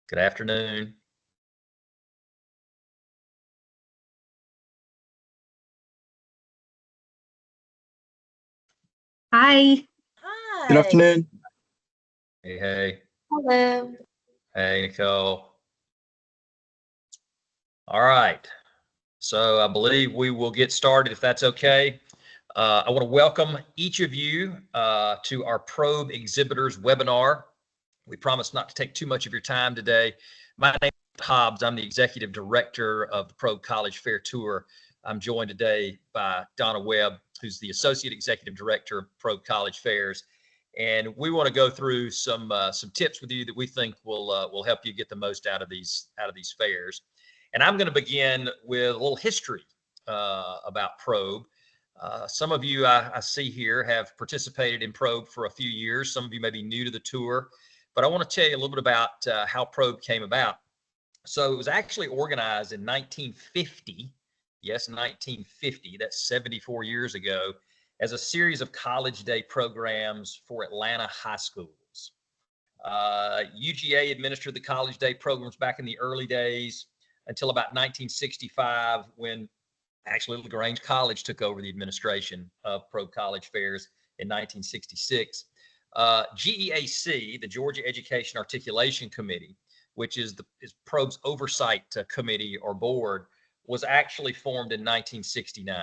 Good afternoon. Hi. Good Hi. afternoon. Hey. Hello. Hey, Nicole. All right. So I believe we will get started if that's okay. I want to welcome each of you to our Probe Exhibitors webinar. We promise not to take too much of your time today. My name is Hobbs. I'm the Executive Director of the Probe College Fair Tour. I'm joined today by Donna Webb, who's the Associate Executive Director of Probe College Fairs. And we want to go through some tips with you that we think will help you get the most out of these fairs. And I'm going to begin with a little history about Probe. Some of you I see here have participated in Probe for a few years. Some of you may be new to the tour, but I want to tell you a little bit about how Probe came about. So it was actually organized in 1950. Yes, 1950. That's 74 years ago, as a series of college day programs for Atlanta high schools. UGA administered the college day programs back in the early days until about 1965, when actually LaGrange College took over the administration of Probe College Fairs in 1966. GEAC, the Georgia Education Articulation Committee, which is Probe's oversight committee or board, was actually formed in 1969.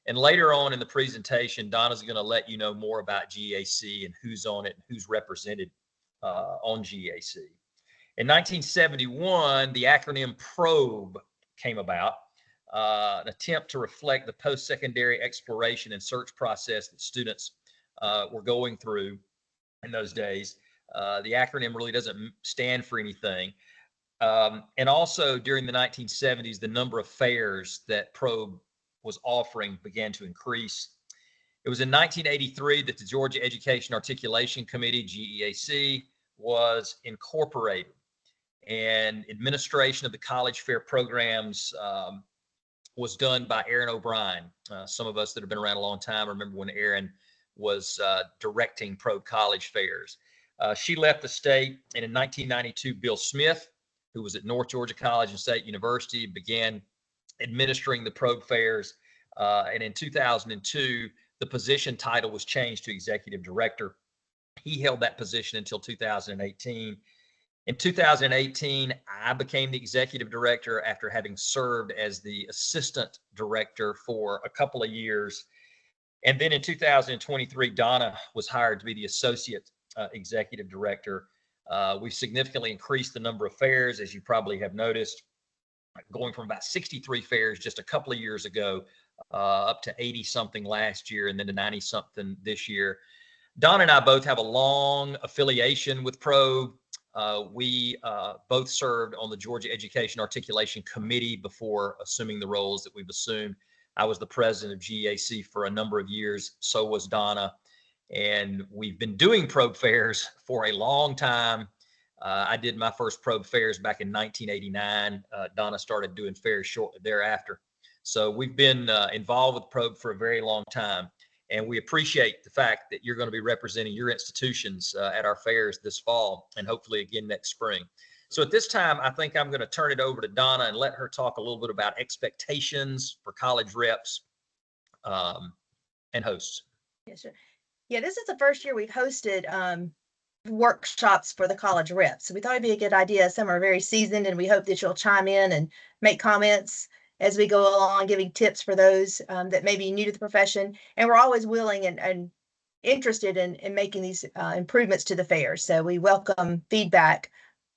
And later on in the presentation, Donna's going to let you know more about GEAC and who's on it and who's represented on GEAC. In 1971, the acronym PROBE came about, an attempt to reflect the post-secondary exploration and search process that students were going through in those days. The acronym really doesn't stand for anything. And also during the 1970s, the number of fairs that Probe was offering began to increase. It was in 1983 that the Georgia Education Articulation Committee, GEAC, was incorporated, and administration of the college fair programs was done by Erin O'Brien. Some of us that have been around a long time remember when Erin was directing Probe College Fairs. She left the state, and in 1992, Bill Smith, who was at North Georgia College and State University, began administering the Probe Fairs. And in 2002, the position title was changed to Executive Director. He held that position until 2018. In 2018, I became the executive director after having served as the assistant director for a couple of years. And then in 2023, Donna was hired to be the associate executive director. We've significantly increased the number of fairs, as you probably have noticed, going from about 63 fairs just a couple of years ago up to 80 something last year, and then to 90 something this year. Donna and I both have a long affiliation with Probe. We both served on the Georgia Education Articulation Committee before assuming the roles that we've assumed. I was the president of GAC for a number of years. So was Donna. And we've been doing Probe fairs for a long time. I did my first Probe fairs back in 1989. Donna started doing fairs shortly thereafter. So we've been involved with Probe for a very long time. And we appreciate the fact that you're going to be representing your institutions at our fairs this fall and hopefully again next spring. So at this time, I think I'm going to turn it over to Donna and let her talk a little bit about expectations for college reps and hosts. Yes, sir. Yeah, this is the first year we've hosted workshops for the college reps. So we thought it'd be a good idea. Some are very seasoned, and we hope that you'll chime in and make comments as we go along, giving tips for those that may be new to the profession. And we're always willing and interested in making these improvements to the fair. So we welcome feedback,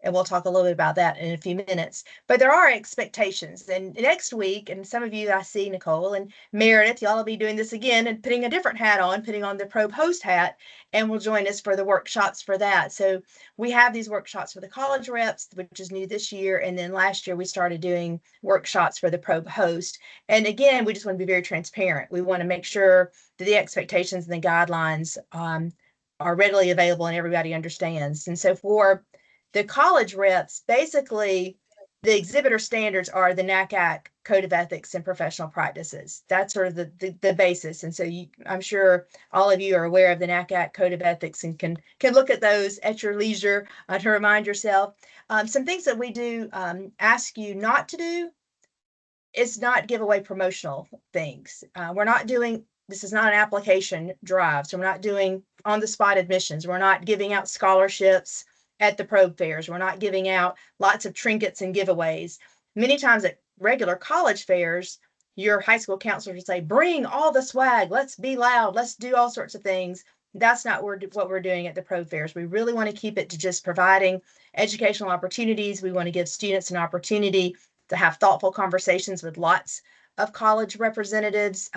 and we'll talk a little bit about that in a few minutes. But there are expectations. And next week, and some of you I see, Nicole and Meredith, y'all will be doing this again and putting a different hat on, putting on the Probe host hat, and will join us for the workshops for that. So we have these workshops for the college reps, which is new this year. And then last year we started doing workshops for the Probe host. And again, we just want to be very transparent. We want to make sure that the expectations and the guidelines are readily available and everybody understands. And so for the college reps, basically the exhibitor standards are the NACAC Code of Ethics and Professional Practices. That's sort of the basis. And so I'm sure all of you are aware of the NACAC Code of Ethics and can look at those at your leisure to remind yourself. Some things that we do ask you not to do is not give away promotional things. We're not doing, this is not an application drive, so we're not doing on the spot admissions. We're not giving out scholarships at the probe fairs. We're not giving out lots of trinkets and giveaways. Many times at regular college fairs, your high school counselor would say, bring all the swag, let's be loud, let's do all sorts of things. That's not what we're doing at the probe fairs. We really want to keep it to just providing educational opportunities. We want to give students an opportunity to have thoughtful conversations with lots of college representatives,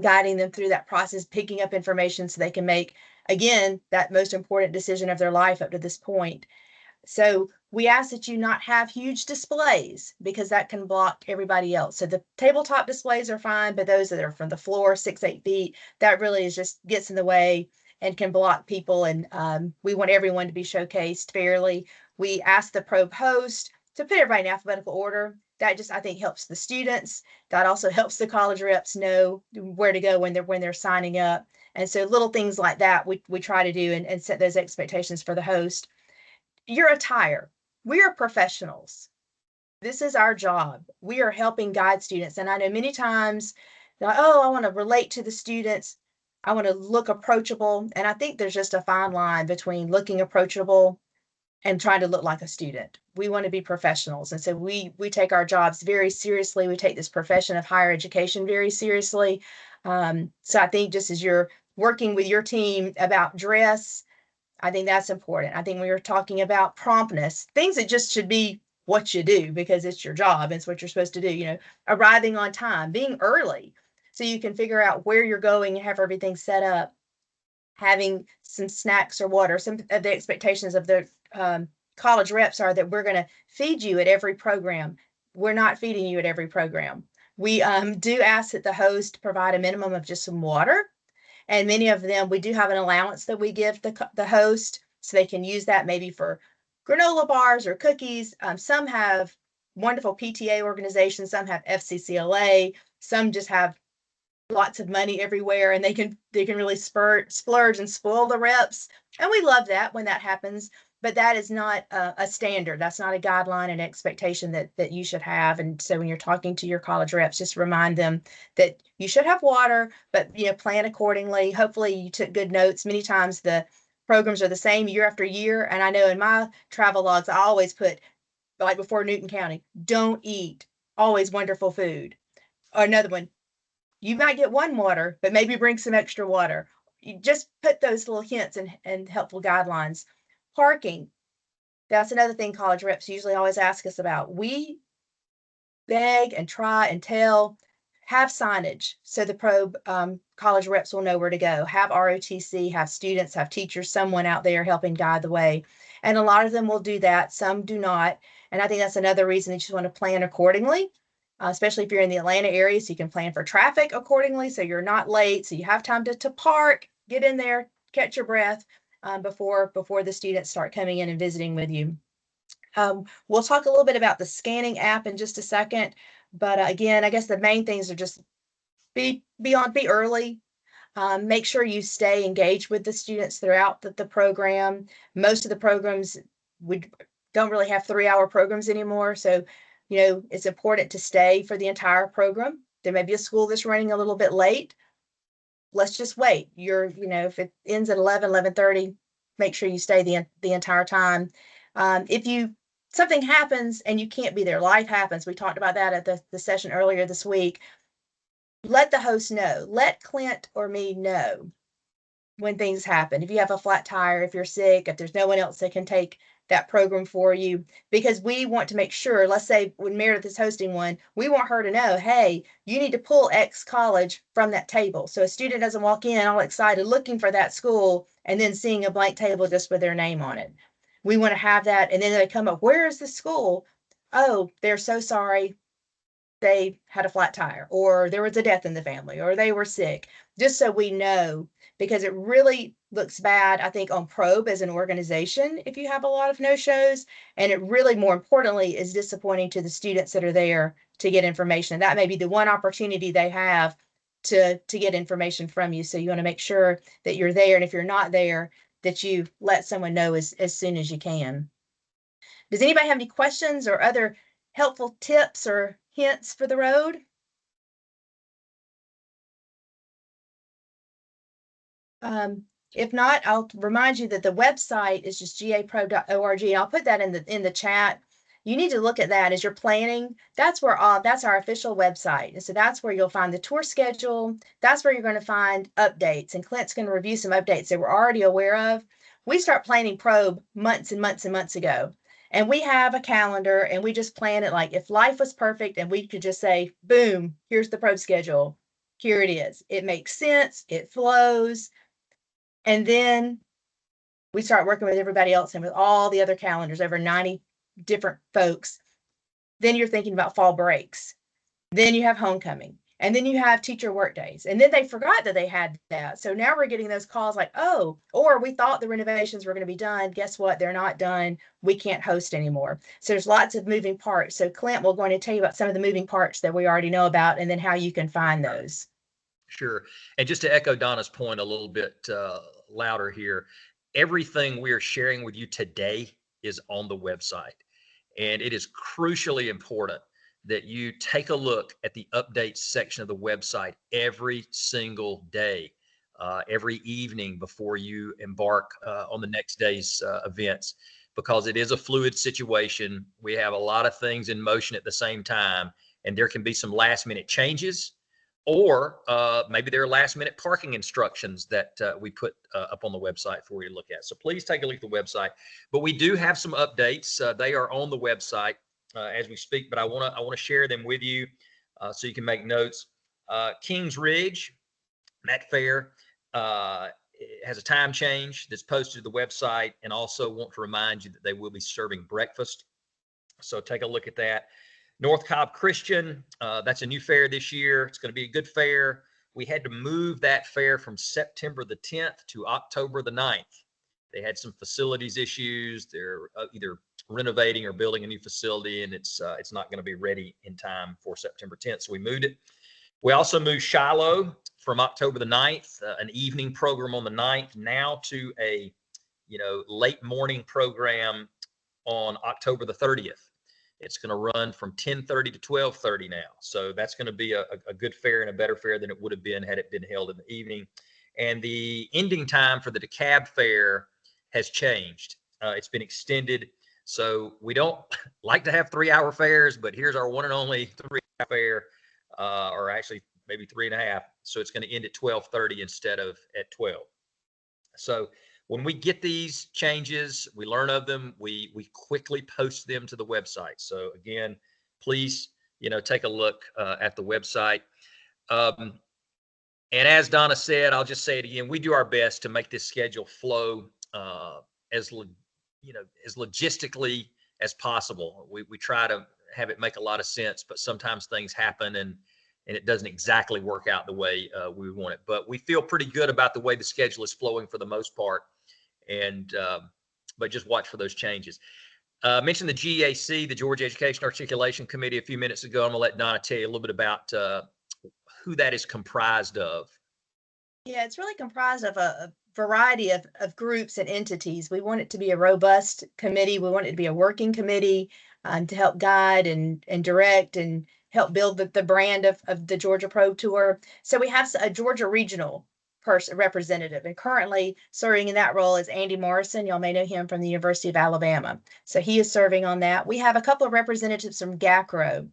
guiding them through that process, picking up information so they can make, again, that most important decision of their life up to this point. So we ask that you not have huge displays because that can block everybody else. So the tabletop displays are fine, but those that are from the floor, 6-8 feet, that really is just gets in the way and can block people. And we want everyone to be showcased fairly. We ask the probe host to put everybody in alphabetical order. That just, I think, helps the students. That also helps the college reps know where to go when they're signing up. And so little things like that we try to do and set those expectations for the host. Your attire. We are professionals. This is our job. We are helping guide students. And I know many times, like, oh, I want to relate to the students. I want to look approachable. And I think there's just a fine line between looking approachable and trying to look like a student. We want to be professionals. And so we take our jobs very seriously. We take this profession of higher education very seriously. So I think just as you're working with your team about dress, I think that's important. I think we were talking about promptness, things that just should be what you do because it's your job. It's what you're supposed to do, arriving on time, being early so you can figure out where you're going and have everything set up, having some snacks or water. Some of the expectations of the college reps are that we're going to feed you at every program. We're not feeding you at every program. We do ask that the host provide a minimum of just some water. And many of them, we do have an allowance that we give the host so they can use that maybe for granola bars or cookies. Some have wonderful PTA organizations. Some have FCCLA. Some just have lots of money everywhere and they can really splurge and spoil the reps. And we love that when that happens, but that is not a standard. That's not a guideline and expectation that you should have. And so when you're talking to your college reps, just remind them that you should have water, but plan accordingly. Hopefully you took good notes. Many times the programs are the same year after year. And I know in my travel logs, I always put, like before Newton County, don't eat, always wonderful food. Or another one, you might get one water, but maybe bring some extra water. You just put those little hints and helpful guidelines. Parking, that's another thing college reps usually always ask us about. We beg and try and tell, have signage so the probe college reps will know where to go. Have ROTC, have students, have teachers, someone out there helping guide the way. And a lot of them will do that. Some do not. And I think that's another reason that you just want to plan accordingly. Especially if you're in the Atlanta area, so you can plan for traffic accordingly, so you're not late, so you have time to park, get in there, catch your breath before the students start coming in and visiting with you. We'll talk a little bit about the scanning app in just a second, but again, I guess the main things are just be early. Make sure you stay engaged with the students throughout the program. Most of the programs, we don't really have 3-hour programs anymore, so it's important to stay for the entire program. There may be a school that's running a little bit late. Let's just wait. If it ends at 11:30, make sure you stay the entire time. If something happens and you can't be there, life happens. We talked about that at the session earlier this week. Let the host know. Let Clint or me know when things happen. If you have a flat tire, if you're sick, if there's no one else that can take that program for you, because we want to make sure, let's say when Meredith is hosting one, we want her to know, hey, you need to pull X college from that table. So a student doesn't walk in all excited looking for that school and then seeing a blank table just with their name on it. We want to have that. And then they come up, where is the school? Oh, they're so sorry. They had a flat tire, or there was a death in the family, or they were sick, just so we know, because it really looks bad, I think, on Probe as an organization if you have a lot of no-shows. And it really, more importantly, is disappointing to the students that are there to get information. That may be the one opportunity they have to get information from you. So you want to make sure that you're there. And if you're not there, that you let someone know as soon as you can. Does anybody have any questions or other helpful tips or hints for the road? If not, I'll remind you that the website is just gapro.org. I'll put that in the chat. You need to look at that as you're planning. That's our official website. And so that's where you'll find the tour schedule. That's where you're going to find updates. And Clint's going to review some updates that we're already aware of. We start planning Probe months and months and months ago. And we have a calendar and we just plan it like if life was perfect and we could just say, boom, here's the Probe schedule. Here it is. It makes sense. It flows. And then we start working with everybody else and with all the other calendars, over 90 different folks. Then you're thinking about fall breaks. Then you have homecoming. And then you have teacher work days. And then they forgot that they had that. So now we're getting those calls like, oh, or we thought the renovations were going to be done. Guess what? They're not done. We can't host anymore. So there's lots of moving parts. So Clint will going to tell you about some of the moving parts that we already know about and then how you can find those. Sure. And just to echo Donna's point a little bit louder here, everything we are sharing with you today is on the website. And it is crucially important that you take a look at the updates section of the website every single day, every evening before you embark on the next day's events, because it is a fluid situation. We have a lot of things in motion at the same time, and there can be some last minute changes. Or maybe there are last minute parking instructions that we put up on the website for you to look at. So please take a look at the website. But we do have some updates. They are on the website as we speak, but I want to share them with you so you can make notes. Kings Ridge, Mac Fair, has a time change that's posted to the website, and also want to remind you that they will be serving breakfast. So take a look at that. North Cobb Christian, that's a new fair this year. It's going to be a good fair. We had to move that fair from September the 10th to October the 9th. They had some facilities issues. They're either renovating or building a new facility, and it's not going to be ready in time for September 10th. So we moved it. We also moved Shiloh from October the 9th, an evening program on the 9th, now to a late morning program on October the 30th. It's going to run from 10:30 to 12:30 now. So that's going to be a good fair and a better fair than it would have been had it been held in the evening. And the ending time for the DeKalb Fair has changed. It's been extended. So we don't like to have 3-hour fairs, but here's our one and only 3-hour fair, or actually maybe 3.5. So it's going to end at 12:30 instead of at 12. So when we get these changes, we learn of them, we quickly post them to the website. So again, please, take a look at the website. And as Donna said, I'll just say it again, we do our best to make this schedule flow as logistically as possible. We try to have it make a lot of sense, but sometimes things happen and it doesn't exactly work out the way we want it. But we feel pretty good about the way the schedule is flowing for the most part. And but just watch for those changes. Mentioned the GEAC, the Georgia Education Articulation Committee, a few minutes ago. I'm going to let Donna tell you a little bit about who that is comprised of. Yeah, it's really comprised of a variety of groups and entities. We want it to be a robust committee. We want it to be a working committee to help guide and direct and help build the brand of the Georgia Pro Tour. So we have a Georgia regional representative, and currently serving in that role is Andy Morrison. Y'all may know him from the University of Alabama. So he is serving on that. We have a couple of representatives from GACRO.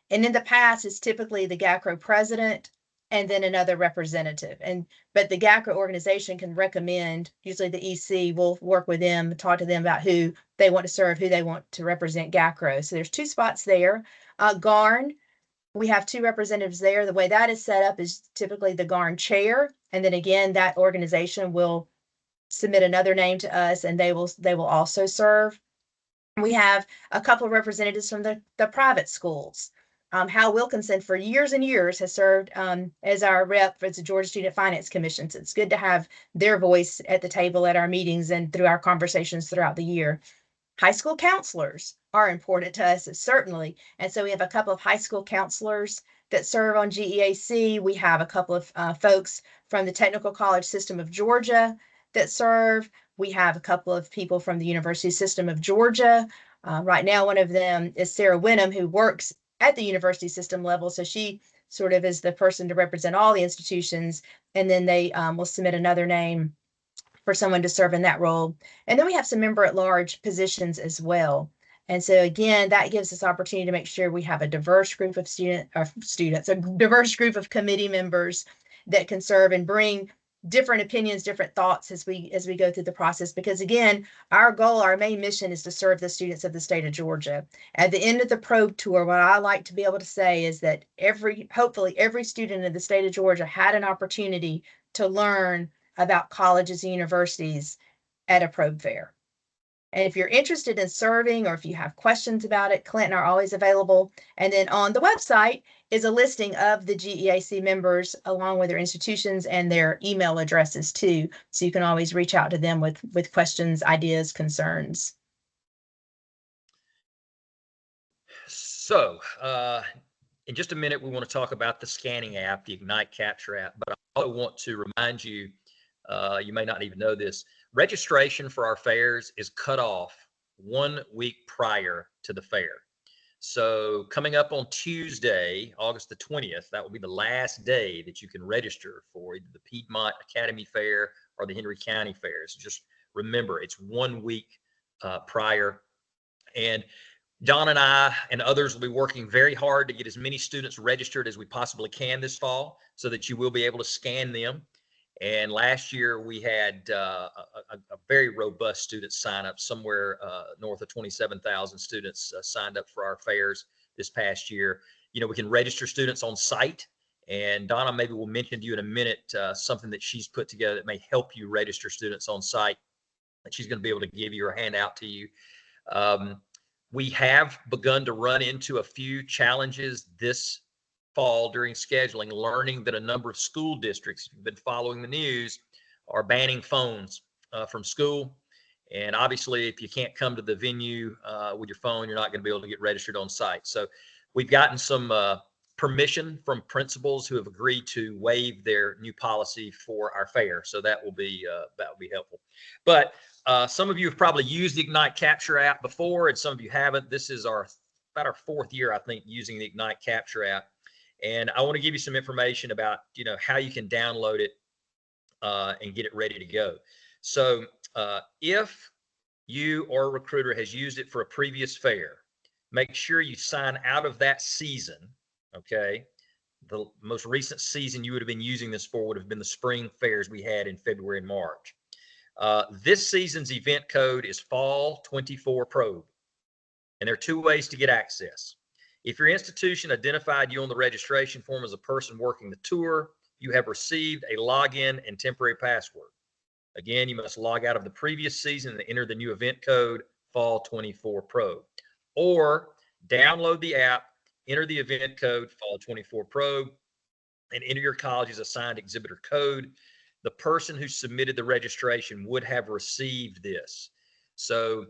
And in the past, it's typically the GACRO president and then another representative. But the GACRO organization can recommend, usually the EC will work with them, talk to them about who they want to serve, who they want to represent GACRO. So there's 2 spots there. GARN, we have 2 representatives there. The way that is set up is typically the GARN chair. And then again, that organization will submit another name to us and they will also serve. We have a couple of representatives from the private schools. Hal Wilkinson for years and years has served as our rep for the Georgia Student Finance Commission. So it's good to have their voice at the table at our meetings and through our conversations throughout the year. High school counselors are important to us, certainly. And so we have a couple of high school counselors that serve on GEAC. We have a couple of folks from the Technical College System of Georgia that serve. We have a couple of people from the University System of Georgia. Right now, one of them is Sarah Wenham, who works at the university system level. So she sort of is the person to represent all the institutions. And then they will submit another name for someone to serve in that role. And then we have some member at large positions as well. And so again, that gives us opportunity to make sure we have a diverse group of students, a diverse group of committee members that can serve and bring different opinions, different thoughts as we go through the process. Because again, our goal, our main mission is to serve the students of the state of Georgia. At the end of the probe tour, what I like to be able to say is that hopefully every student in the state of Georgia had an opportunity to learn about colleges and universities at a probe fair. And if you're interested in serving or if you have questions about it, Clint and I are always available. And then on the website is a listing of the GEAC members along with their institutions and their email addresses too. So you can always reach out to them with questions, ideas, concerns. So, in just a minute, we want to talk about the scanning app, the Ignite Capture app, but I also want to remind you, you may not even know this, registration for our fairs is cut off 1 week prior to the fair. So coming up on Tuesday, August the 20th, that will be the last day that you can register for either the Piedmont Academy Fair or the Henry County Fairs. Just remember, it's 1 week prior. And Don and I and others will be working very hard to get as many students registered as we possibly can this fall so that you will be able to scan them. And last year we had a very robust student sign up, somewhere north of 27,000 students signed up for our fairs this past year. You know, we can register students on site. And Donna maybe will mention to you in a minute something that she's put together that may help you register students on site. That she's going to be able to give you or hand out to you. We have begun to run into a few challenges this fall during scheduling, learning that a number of school districts, if you've been following the news, are banning phones from school. And obviously, if you can't come to the venue with your phone, you're not going to be able to get registered on site. So we've gotten some permission from principals who have agreed to waive their new policy for our fair. So that will be helpful. But some of you have probably used the Ignite Capture app before, and some of you haven't. This is about our 4th year, I think, using the Ignite Capture app. And I want to give you some information about, how you can download it and get it ready to go. So if you or a recruiter has used it for a previous fair, make sure you sign out of that season, okay? The most recent season you would have been using this for would have been the spring fairs we had in February and March. This season's event code is Fall 24 Probe, and there are 2 ways to get access. If your institution identified you on the registration form as a person working the tour, you have received a login and temporary password. Again, you must log out of the previous season and enter the new event code, Fall 24 Probe. Or download the app, enter the event code, Fall 24 Probe, and enter your college's assigned exhibitor code. The person who submitted the registration would have received this. So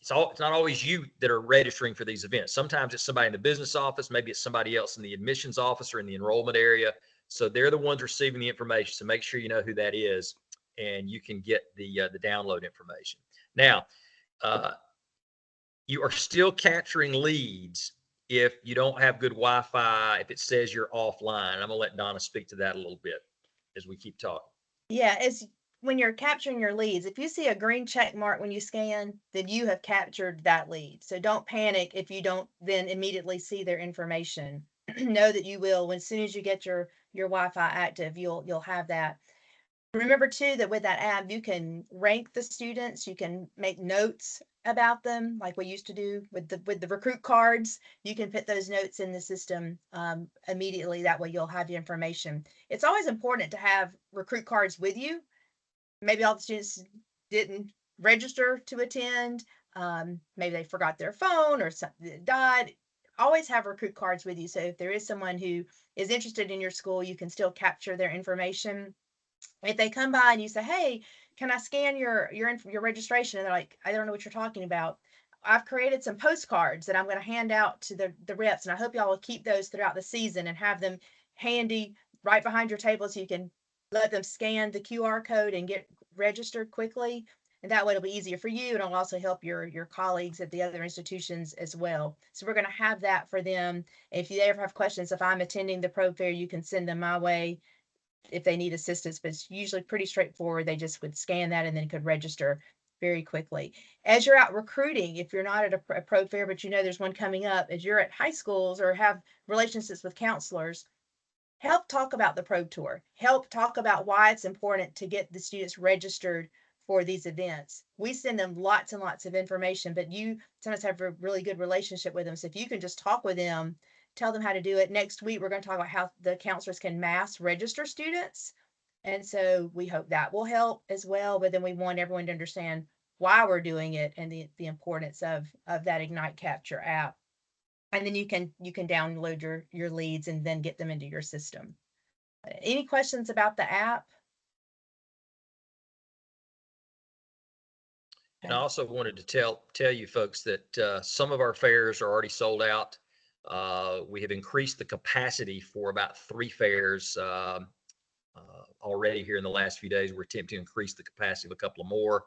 it's not always you that are registering for these events. Sometimes it's somebody in the business office, maybe it's somebody else in the admissions office or in the enrollment area. So they're the ones receiving the information. So make sure you know who that is, and you can get the download information. Now, you are still capturing leads if you don't have good Wi-Fi, if it says you're offline. I'm gonna let Donna speak to that a little bit as we keep talking. Yeah, it's when you're capturing your leads, if you see a green check mark when you scan, then you have captured that lead. So don't panic if you don't then immediately see their information. Know that you will, as soon as you get your Wi-Fi active, you'll have that. Remember too that with that app, you can rank the students, you can make notes about them like we used to do with the recruit cards. You can put those notes in the system immediately. That way you'll have the information. It's always important to have recruit cards with you. Maybe all the students didn't register to attend. Maybe they forgot their phone or something died. always have recruit cards with you. So if there is someone who is interested in your school, you can still capture their information. If they come by and you say, "Hey, can I scan your registration?" and they're like, "I don't know what you're talking about," I've created some postcards that I'm going to hand out to the reps, and I hope y'all will keep those throughout the season and have them handy right behind your table so you can let them scan the QR code and get registered quickly. And that way it'll be easier for you, and it'll also help your colleagues at the other institutions as well. So we're going to have that for them. If you ever have questions, if I'm attending the probe fair, you can send them my way if they need assistance, but it's usually pretty straightforward. They just would scan that and then could register very quickly. As you're out recruiting, if you're not at a probe fair, but you know there's one coming up, as you're at high schools or have relationships with counselors, help talk about the probe tour. Help talk about why it's important to get the students registered for these events. We send them lots and lots of information, but you sometimes have a really good relationship with them. So if you can just talk with them, tell them how to do it. Next week, we're going to talk about how the counselors can mass register students. And so we hope that will help as well. But then we want everyone to understand why we're doing it and the importance of that Ignite Capture app. And then you can download your leads and then get them into your system. Any questions about the app? And I also wanted to tell you folks that some of our fairs are already sold out. We have increased the capacity for about 3 fairs already here in the last few days. We're attempting to increase the capacity of a couple of more.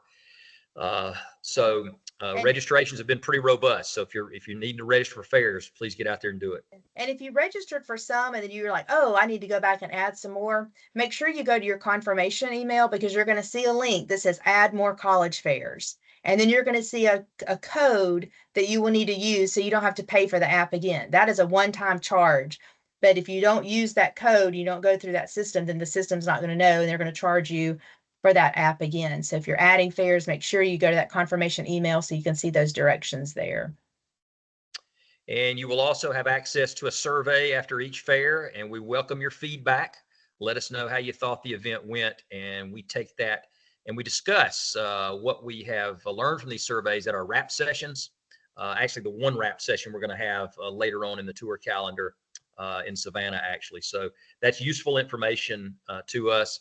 Registrations have been pretty robust. So if you need to register for fairs, please get out there and do it. And if you registered for some and then you're like, "Oh, I need to go back and add some more," make sure you go to your confirmation email, because you're going to see a link that says add more college fairs. And then you're going to see a code that you will need to use so you don't have to pay for the app again. That is a one-time charge. But if you don't use that code, you don't go through that system, then the system's not going to know and they're going to charge you for that app again. So if you're adding fairs, make sure you go to that confirmation email so you can see those directions there. And you will also have access to a survey after each fair, and we welcome your feedback. Let us know how you thought the event went, and we take that and we discuss what we have learned from these surveys at our wrap sessions. Actually, the one wrap session we're going to have later on in the tour calendar in Savannah, actually. So that's useful information to us.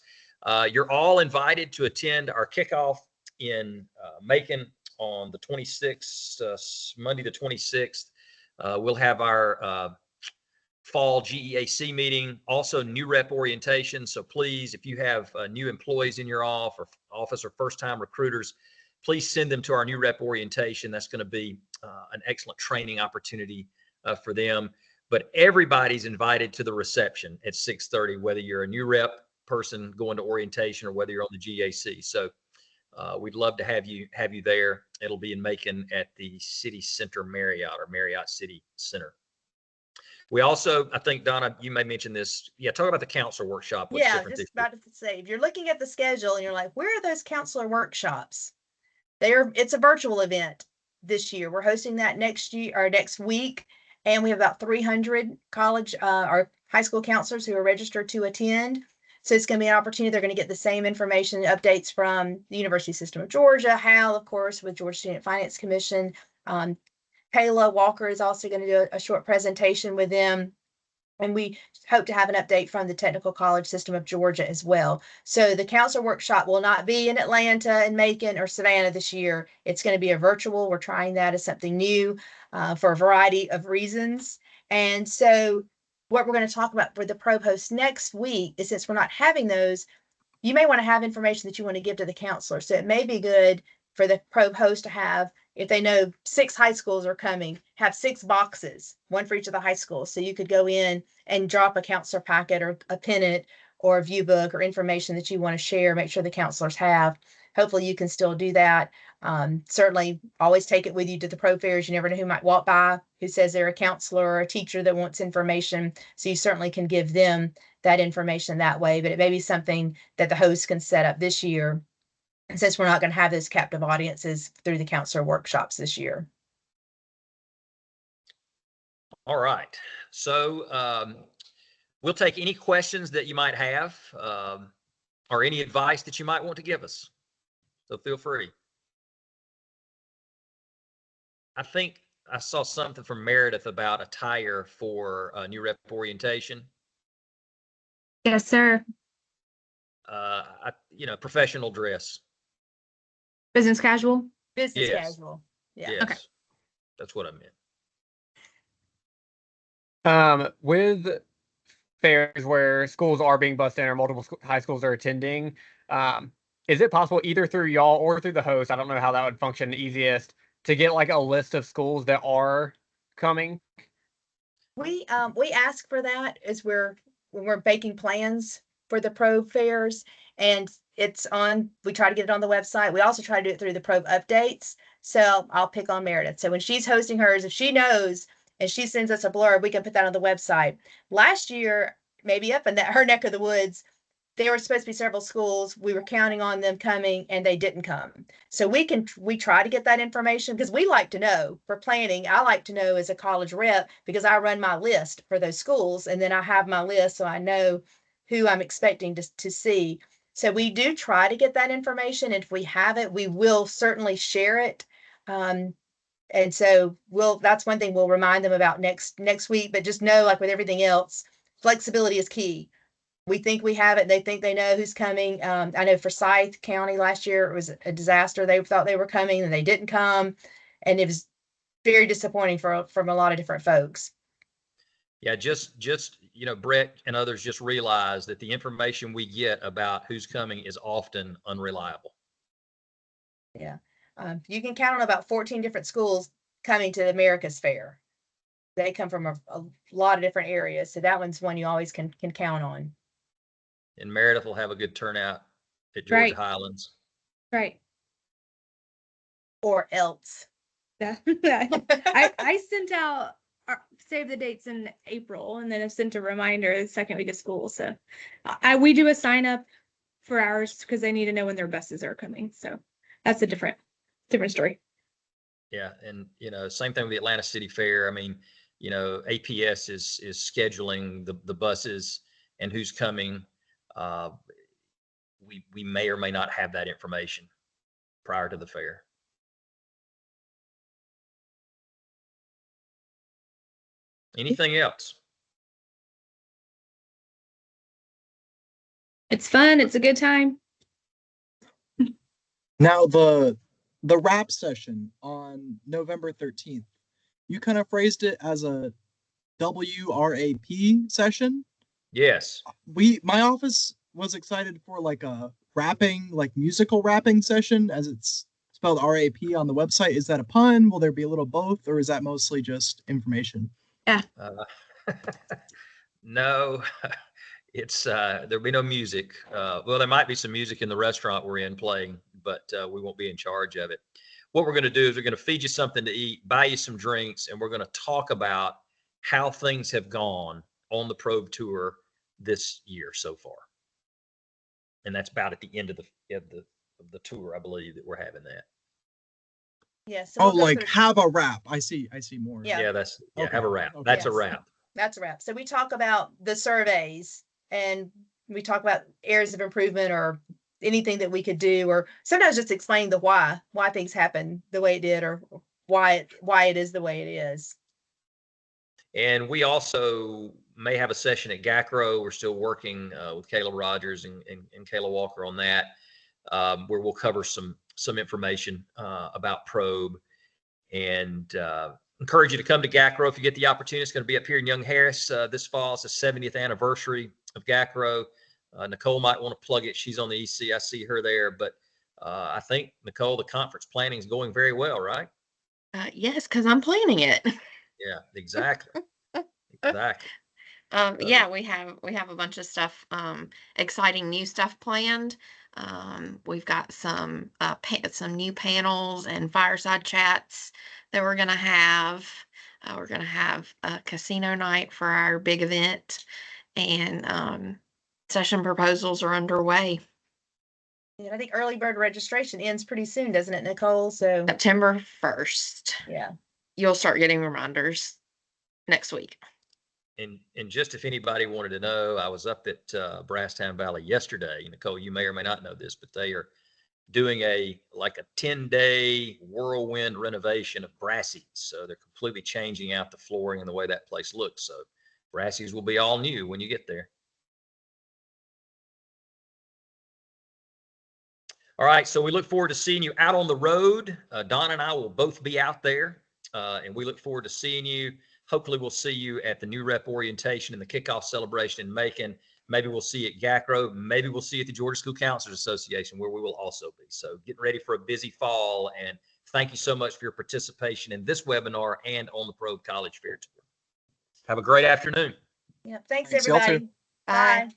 You're all invited to attend our kickoff in Macon on the 26th, Monday the 26th. We'll have our fall GEAC meeting, also new rep orientation. So please, if you have new employees in your office or first-time recruiters, please send them to our new rep orientation. That's going to be an excellent training opportunity for them. But everybody's invited to the reception at 6:30, whether you're a new rep person going to orientation or whether you're on the GAC. So we'd love to have you there. It'll be in Macon at the City Center Marriott or Marriott City Center. We also, I think, Donna, you may mention this. Yeah, talk about the counselor workshop. What's different just this year? about to say, if you're looking at the schedule and you're like, "Where are those counselor workshops?" It's a virtual event this year. We're hosting that next year or next week, and we have about 300 college or high school counselors who are registered to attend. So it's going to be an opportunity. They're going to get the same information, updates from the University System of Georgia, HAL, of course, with Georgia Student Finance Commission. Kayla Walker is also going to do a short presentation with them. And we hope to have an update from the Technical College System of Georgia as well. So the counselor workshop will not be in Atlanta and Macon or Savannah this year. It's going to be a virtual. We're trying that as something new for a variety of reasons. And so what we're going to talk about for the probe host next week is, since we're not having those, you may want to have information that you want to give to the counselor. So it may be good for the probe host to have, if they know 6 high schools are coming, have 6 boxes, one for each of the high schools. So you could go in and drop a counselor packet or a pennant or a view book or information that you want to share, make sure the counselors have. Hopefully you can still do that. Certainly always take it with you to the probe fairs. You never know who might walk by who says they're a counselor or a teacher that wants information. So you certainly can give them that information that way, but it may be something that the host can set up this year, since we're not going to have those captive audiences through the counselor workshops this year. All right. So we'll take any questions that you might have or any advice that you might want to give us. So feel free. I think I saw something from Meredith about attire for new rep orientation. Yes, sir. Professional dress. Business casual. Business Yes. casual. Yeah. Yes. Okay. That's what I meant. With fairs where schools are being bused in or multiple high schools are attending, is it possible either through y'all or through the host, I don't know how that would function easiest, to get like a list of schools that are coming? We ask for that as when we're making plans for the probe fairs, and we try to get it on the website. We also try to do it through the probe updates. So I'll pick on Meredith. So when she's hosting hers, if she knows and she sends us a blurb, we can put that on the website. Last year, maybe up in her neck of the woods, there were supposed to be several schools. We were counting on them coming and they didn't come. So we try to get that information because we like to know for planning. I like to know as a college rep because I run my list for those schools and then I have my list so I know who I'm expecting to see. So we do try to get that information. And if we have it, we will certainly share it. And so that's one thing we'll remind them about next week, but just know, like with everything else, flexibility is key. We think we have it. They think they know who's coming. I know for Forsyth County last year, it was a disaster. They thought they were coming and they didn't come. And it was very disappointing from a lot of different folks. Yeah, just Brett and others just realize that the information we get about who's coming is often unreliable. Yeah. You can count on about 14 different schools coming to the America's Fair. They come from a lot of different areas. So that one's one you always can count on. And Meredith will have a good turnout at Georgia Right. Highlands. Right. Or else. Yeah. I sent out save the dates in April, and then I've sent a reminder the second week of school. So we do a sign up for ours because they need to know when their buses are coming. So that's a different story. Yeah, and same thing with the Atlanta City Fair. I mean, APS is scheduling the buses and who's coming. We may or may not have that information prior to the fair. Anything else? It's fun. It's a good time. Now the rap session on November 13th, you kind of phrased it as a WRAP session. Yes. My office was excited for like a musical rapping session, as it's spelled RAP on the website. Is that a pun? Will there be a little both, or is that mostly just information? Yeah. No, it's there'll be no music. Well, there might be some music in the restaurant we're in playing, but we won't be in charge of it. What we're going to do is we're going to feed you something to eat, buy you some drinks, and we're going to talk about how things have gone on the probe tour this year so far. And that's about at the end of the tour, I believe, that we're having that. Yeah. So Have a rap. I see more. Yeah. Yeah, Okay. have a wrap. Okay. That's a Yes. wrap. That's a wrap. So we talk about the surveys and we talk about areas of improvement or anything that we could do, or sometimes just explain the why things happen the way it did, or why it is the way it is. And we also may have a session at GACRO. We're still working with Kayla Rogers and Kayla Walker on that, where we'll cover some information about probe, and encourage you to come to GACRO if you get the opportunity. It's going to be up here in Young Harris this fall. It's the 70th anniversary of GACRO. Nicole might want to plug it. She's on the EC. I see her there. But I think, Nicole, the conference planning is going very well, right? Yes, because I'm planning it. Yeah, exactly. Exactly. Yeah, we have a bunch of stuff, exciting new stuff planned. We've got some new panels and fireside chats that we're gonna have. We're gonna have a casino night for our big event, and session proposals are underway. And I think early bird registration ends pretty soon, doesn't it, Nicole? So September 1st. yeah. You'll start getting reminders next week. And just if anybody wanted to know, I was up at Brasstown Valley yesterday. Nicole, you may or may not know this, but they are doing like a 10-day whirlwind renovation of Brassey's. So they're completely changing out the flooring and the way that place looks. So Brassey's will be all new when you get there. All right, so we look forward to seeing you out on the road. Don and I will both be out there, and we look forward to seeing you. Hopefully, we'll see you at the new rep orientation and the kickoff celebration in Macon. Maybe we'll see you at GACRO. Maybe we'll see you at the Georgia School Counselors Association, where we will also be. So getting ready for a busy fall, and thank you so much for your participation in this webinar and on the Probe College Fair Tour. Have a great afternoon. Yeah, thanks Thanks, y'all too. everybody. Bye. Bye.